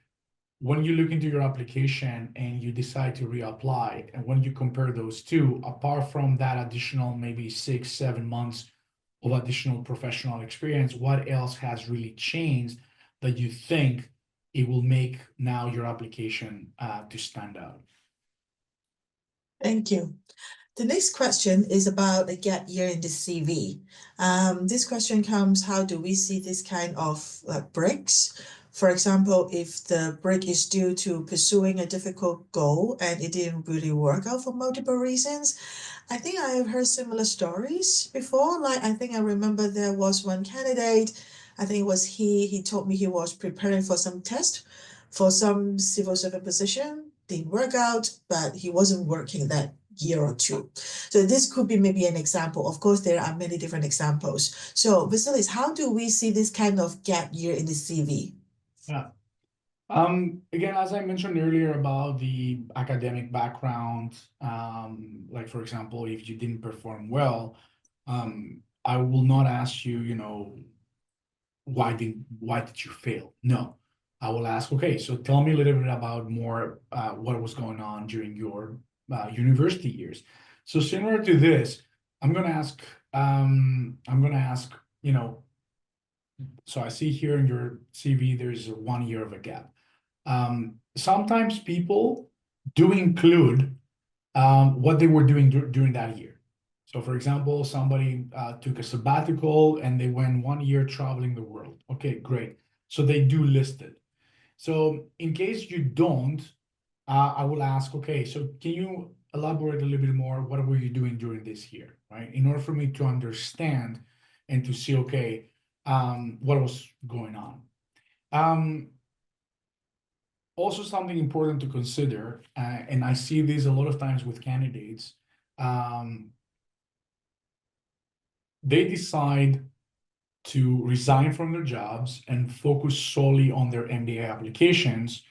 when you look into your application and you decide to reapply, and when you compare those two, apart from that additional maybe 6-7 months of additional professional experience, what else has really changed that you think it will make now your application to stand out? Thank you. The next question is about a gap year in the CV. This question comes, how do we see this kind of breaks? For example, if the break is due to pursuing a difficult goal and it didn't really work out for multiple reasons. I think I have heard similar stories before. Like, I think I remember there was one candidate, I think it was he told me he was preparing for some test for some civil servant position, didn't work out, but he wasn't working that year or two. So this could be maybe an example. Of course, there are many different examples. So Vasileios, how do we see this kind of gap year in the CV? Yeah. Again, as I mentioned earlier about the academic background, like for example, if you didn't perform well, I will not ask you, why did you fail? No, I will ask, okay, so tell me a little bit about more what was going on during your university years. So similar to this, I'm gonna ask, so I see here in your CV there's 1 year of a gap. Sometimes people do include what they were doing during that year. So for example, somebody took a sabbatical and they went 1 year traveling the world. Okay, great. So they do list it. So in case you don't, I will ask, okay, so can you elaborate a little bit more? What were you doing during this year, right? In order for me to understand and to see, okay, what was going on. Also something important to consider, and I see this a lot of times with candidates, they decide to resign from their jobs and focus solely on their MBA applications.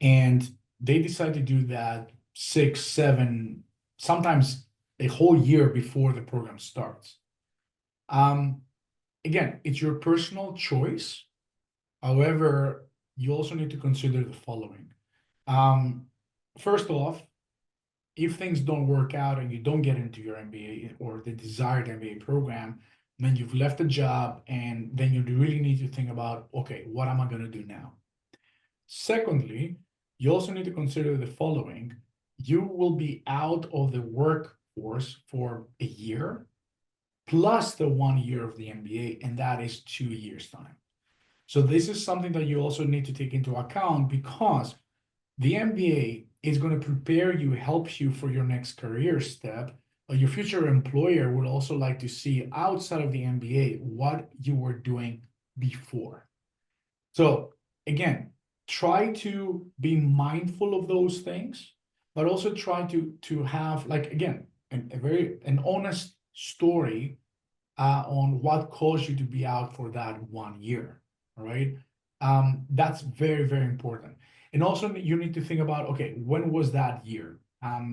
And they decide to do that 6, 7, sometimes a whole year before the program starts. Again, it's your personal choice. However, you also need to consider the following. First off, if things don't work out and you don't get into your MBA or the desired MBA program, then you've left the job and then you really need to think about, okay, what am I going to do now? Secondly, you also need to consider the following. You will be out of the workforce for a year plus the 1 year of the MBA, and that is 2 years' time. So this is something that you also need to take into account because the MBA is going to prepare you, helps you for your next career step, but your future employer would also like to see outside of the MBA what you were doing before. So again, try to be mindful of those things, but also try to have, like, again, an honest story on what caused you to be out for that 1 year. All right. That's very, very important. And also you need to think about, okay, when was that year?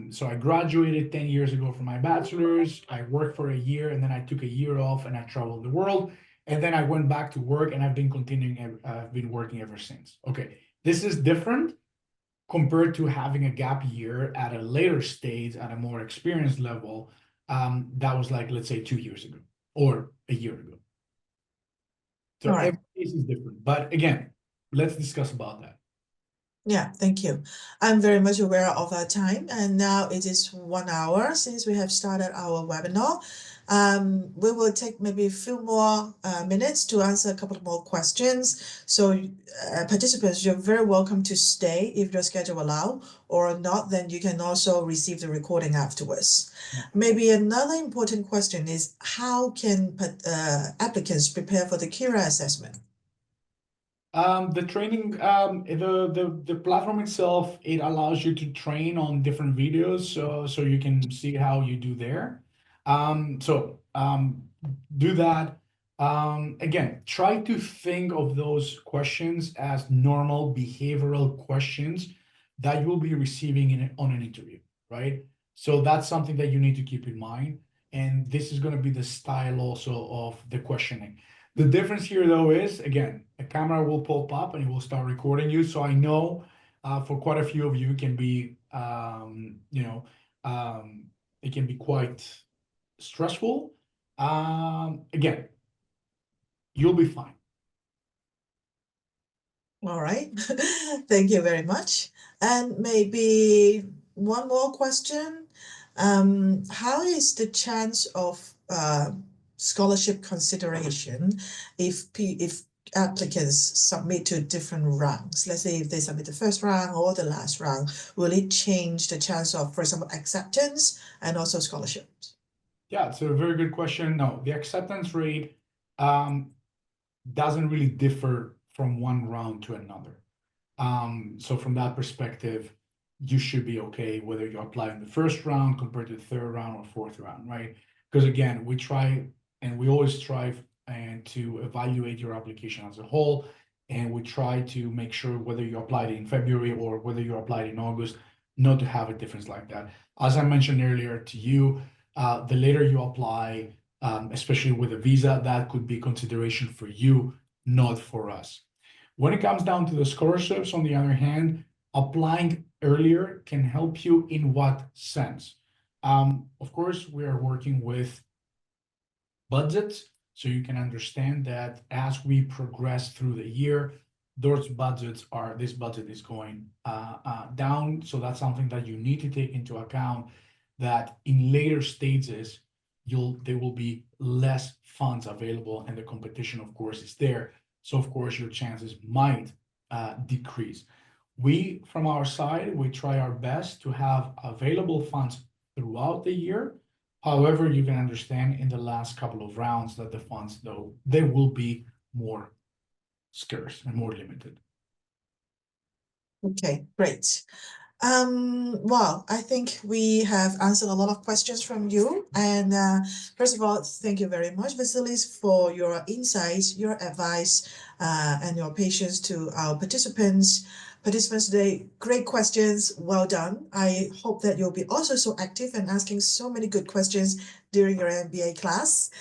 So I graduated 10 years ago from my bachelor's. I worked for a year and then I took a year off and I traveled the world. And then I went back to work and I've been continuing, I've been working ever since. Okay, this is different compared to having a gap year at a later stage at a more experienced level. That was like, let's say 2 years ago or a year ago. So All right. every case is different. But again, let's discuss about that. Yeah, thank you. I'm very much aware of our time, and now it is 1 hour since we have started our webinar. We will take maybe a few more minutes to answer a couple more questions. So participants, you're very welcome to stay if your schedule allow, or not, then you can also receive the recording afterwards. Maybe another important question is, how can applicants prepare for the Kira assessment? The training, the platform itself, it allows you to train on different videos, so you can see how you do there. Do that. Again, try to think of those questions as normal behavioral questions that you will be receiving on an interview, right? So that's something that you need to keep in mind. And this is going to be the style also of the questioning. The difference here, though, is, again, a camera will pop up and it will start recording you. So I know for quite a few of you, it can be, it can be quite stressful. Again, you'll be fine. All right. Thank you very much. And maybe one more question. How is the chance of scholarship consideration if applicants submit to different rounds? Let's say if they submit the first round or the last round, will it change the chance of, for example, acceptance and also scholarships? Yeah, it's a very good question. No, the acceptance rate doesn't really differ from one round to another. So from that perspective, you should be okay whether you apply in the first round compared to the third round or fourth round, right? Because again, we try and we always strive and to evaluate your application as a whole, and we try to make sure whether you applied in February or whether you applied in August, not to have a difference like that. As I mentioned earlier to you, the later you apply, especially with a visa, that could be consideration for you, not for us. When it comes down to the scholarships, on the other hand, applying earlier can help you in what sense? Of course, we are working with budgets, so you can understand that as we progress through the year, this budget is going down. So that's something that you need to take into account, that in later stages, there will be less funds available and the competition, of course, is there. So of course, your chances might decrease. We, from our side, we try our best to have available funds throughout the year. However, you can understand in the last couple of rounds that the funds, though, they will be more scarce and more limited. Okay, great. Well, I think we have answered a lot of questions from you. And first of all, thank you very much, Vasileios, for your insights, your advice, and your patience to our participants today. Great questions. Well done. I hope that you'll be also so active and asking so many good questions during your MBA class.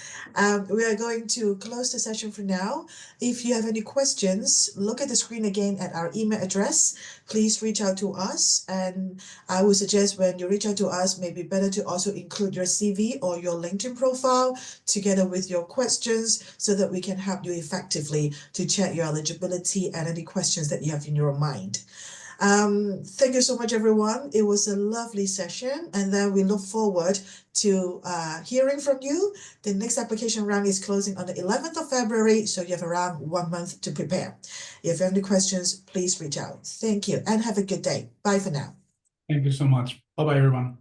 We are going to close the session for now. If you have any questions, look at the screen again at our email address. Please reach out to us. And I would suggest when you reach out to us, maybe better to also include your CV or your LinkedIn profile together with your questions so that we can help you effectively to check your eligibility and any questions that you have in your mind. Thank you so much, everyone. It was a lovely session, and then we look forward to hearing from you. The next application round is closing on the 11th of February, so you have around 1 month to prepare. If you have any questions, please reach out. Thank you, and have a good day. Bye for now. Thank you so much. Bye-bye, everyone.